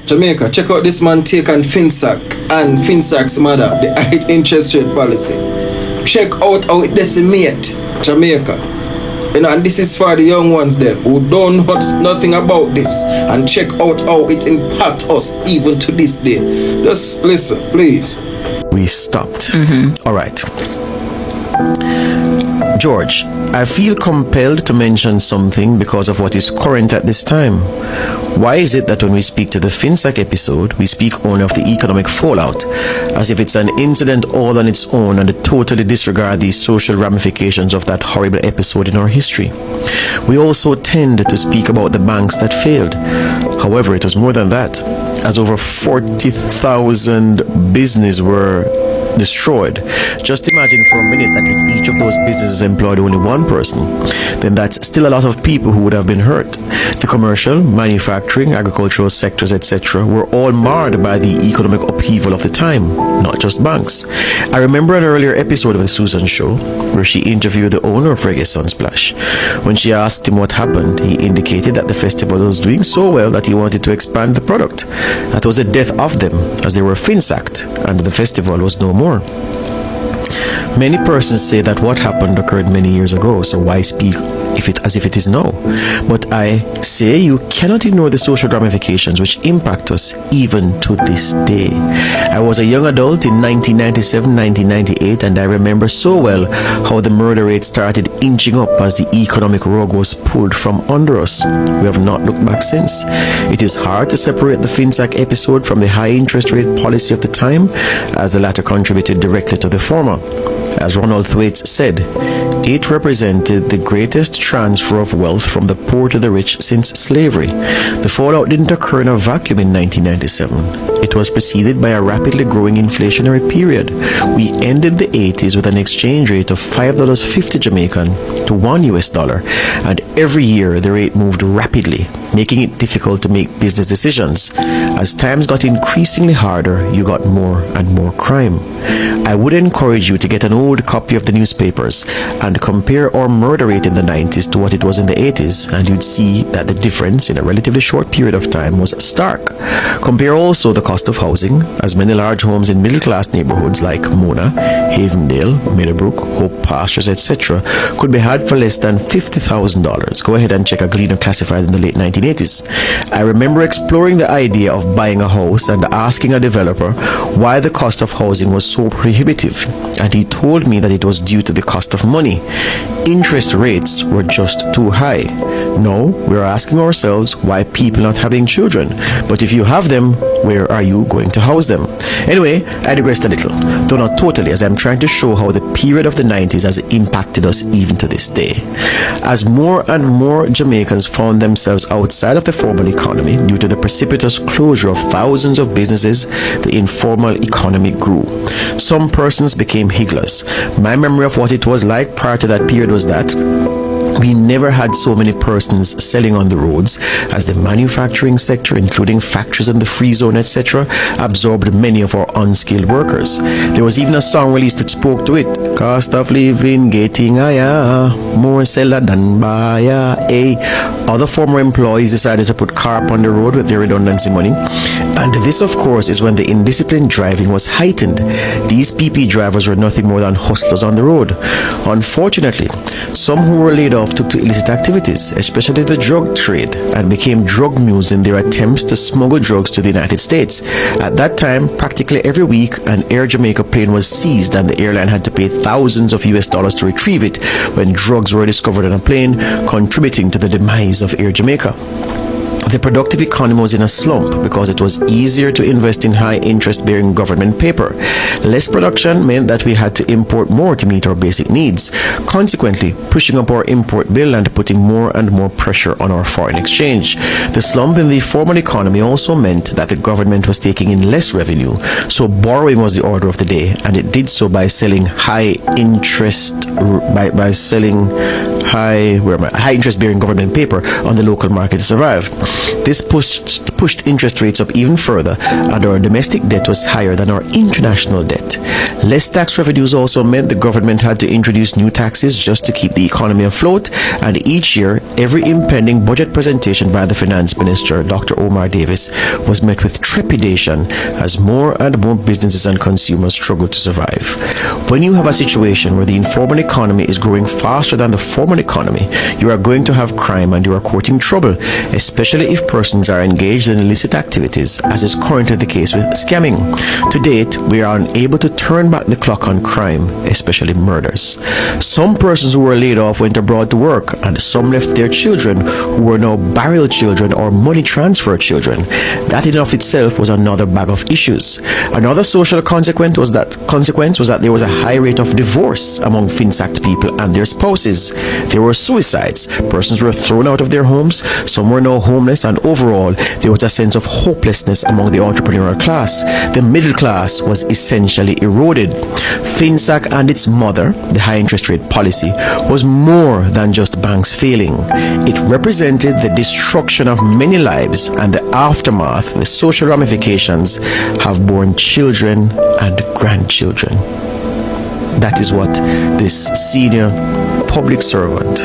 Jamaica, check out this man take on FINSAC and FINSAC's mother, the high interest rate policy. Check out how it decimate Jamaica. You know, and this is for the young ones there who don't know nothing about this. And check out how it impacts us even to this day. Just listen, please. We stopped. All right. George, I feel compelled to mention something because of what is current at this time. Why is it that when we speak to the FINSAC episode, we speak only of the economic fallout, as if it's an incident all on its own and totally disregard the social ramifications of that horrible episode in our history? We also tend to speak about the banks that failed. However, it was more than that, as over 40,000 businesses were destroyed. Just imagine for a minute that if each of those businesses employed only one person, then that's still a lot of people who would have been hurt. The commercial, manufacturing, agricultural sectors, etc. were all marred by the economic upheaval of the time, not just banks. I remember an earlier episode of the Susan Show where she interviewed the owner of Reggae Sunsplash. When she asked him what happened, he indicated that the festival was doing so well that he wanted to expand the product. That was the death of them, as they were FINSAC'd and the festival was no more. Many persons say that what happened occurred many years ago, so why speak as if it is now? But I say you cannot ignore the social ramifications which impact us even to this day. I was a young adult in 1997-1998, and I remember so well how the murder rate started inching up as the economic rug was pulled from under us. We have not looked back since. It is hard to separate the FINSAC episode from the high interest rate policy of the time, as the latter contributed directly to the former. As Ronald Thwaites said, it represented the greatest transfer of wealth from the poor to the rich since slavery. The fallout didn't occur in a vacuum in 1997. It was preceded by a rapidly growing inflationary period. We ended the 80s with an exchange rate of $5.50 Jamaican to $1, and every year the rate moved rapidly, making it difficult to make business decisions. As times got increasingly harder, you got more and more crime. I would encourage you to get an old copy of the newspapers and compare our murder rate in the 90s to what it was in the 80s, and you'd see that the difference in a relatively short period of time was stark. Compare also the cost of housing, as many large homes in middle-class neighborhoods like Mona, Havendale, Meadowbrook, Hope Pastures, etc. could be had for less than $50,000. Go ahead and check a Gleaner classified in the late 1980s. I remember exploring the idea of buying a house and asking a developer why the cost of housing was so prohibitive, and he told me that it was due to the cost of money. Interest rates were just too high. Now we're asking ourselves why people not having children, but if you have them, where are you going to house them? Anyway, I digressed a little, though not totally, as I'm trying to show how the period of the 90s has impacted us even to this day. As more and more Jamaicans found themselves outside of the formal economy due to the precipitous closure of thousands of businesses, the informal economy grew. Some persons became higglers. My memory of what it was like prior to that period was that we never had so many persons selling on the roads, as the manufacturing sector, including factories in the free zone, etc., absorbed many of our unskilled workers. There was even a song released that spoke to it. Cost of living getting higher, more seller than buyer. Other former employees decided to put car up on the road with their redundancy money. And this, of course, is when the indisciplined driving was heightened. These PP drivers were nothing more than hustlers on the road. Unfortunately, some who were laid off took to illicit activities, especially the drug trade, and became drug mules in their attempts to smuggle drugs to the United States. At that time, practically every week, an Air Jamaica plane was seized, and the airline had to pay thousands of US dollars to retrieve it when drugs were discovered on a plane, contributing to the demise of Air Jamaica. The productive economy was in a slump because it was easier to invest in high interest-bearing government paper. Less production meant that we had to import more to meet our basic needs, consequently pushing up our import bill and putting more and more pressure on our foreign exchange. The slump in the formal economy also meant that the government was taking in less revenue, so borrowing was the order of the day, and it did so by selling high interest-bearing government paper on the local market to survive. This pushed interest rates up even further, and our domestic debt was higher than our international debt. Less tax revenues also meant the government had to introduce new taxes just to keep the economy afloat, and each year, every impending budget presentation by the Finance Minister, Dr. Omar Davis, was met with trepidation as more and more businesses and consumers struggled to survive. When you have a situation where the informal economy is growing faster than the formal economy, you are going to have crime and you are courting trouble, especially if persons are engaged in illicit activities, as is currently the case with scamming. To date, we are unable to turn back the clock on crime, especially murders. Some persons who were laid off went abroad to work, and some left their children who were now barrel children or money transfer children. That in of itself was another bag of issues. Another social consequence was that there was a high rate of divorce among FINSAC people and their spouses. There were suicides. Persons were thrown out of their homes. Some were now homeless, and overall, there was a sense of hopelessness among the entrepreneurial class. The middle class was essentially eroded. FINSAC and its mother, the high interest rate policy, was more than just banks failing. It represented the destruction of many lives, and the aftermath, the social ramifications, have borne children and grandchildren. That is what this senior public servant